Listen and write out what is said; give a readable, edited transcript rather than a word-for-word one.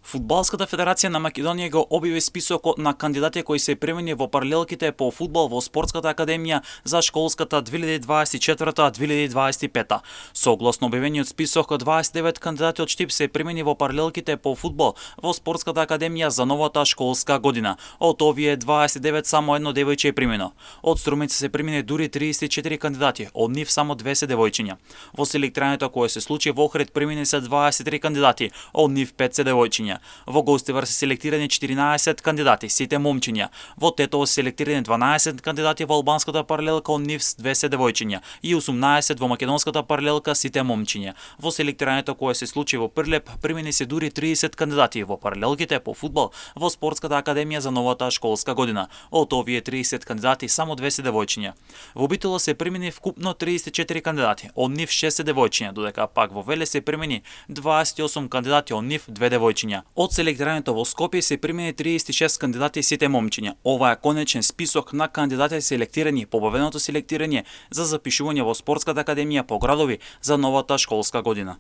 Фудбалската федерација на Македонија го објави списокот на кандидати кои се примени во паралелките по фудбал во Спортската академија за школската 2024-2025. Согласно објавениот список, 29 кандидати од Штип се примени во паралелките по фудбал во Спортската академија за новата школска година. Од овие 29 само едно девојче е примено. Од Струмица се примени дури 34 кандидати, од нив само 2 се девојчиња. Во селектирањето кое се случи во Охрид примени се 23 кандидати, од нив 5 се девојчиња. Во Гостивар се селектирани 14 кандидати, сите момчиња. Во Тетово се селектирани 12 кандидати во албанската паралелка, од нив 2 се девојчиња, и 18 во македонската паралелка, сите момчиња. Во селектирањето кое се случи во Прилеп примени се дури 30 кандидати во паралелките по фудбал во Спортската академија за новата школска година. Од овие 30 кандидати само 2 се девојчиња. Во Битола се примени вкупно 34 кандидати, од нив 6 се девојчиња, додека пак во Велес се примени 28 кандидати, од нив 2 девојчиња. Од селектирањето во Скопје се примени 36 кандидати, сите момчиња. Ова е конечен список на кандидати селектирани по објавеното селектирање за запишување во Спортската академија по градови за новата школска година.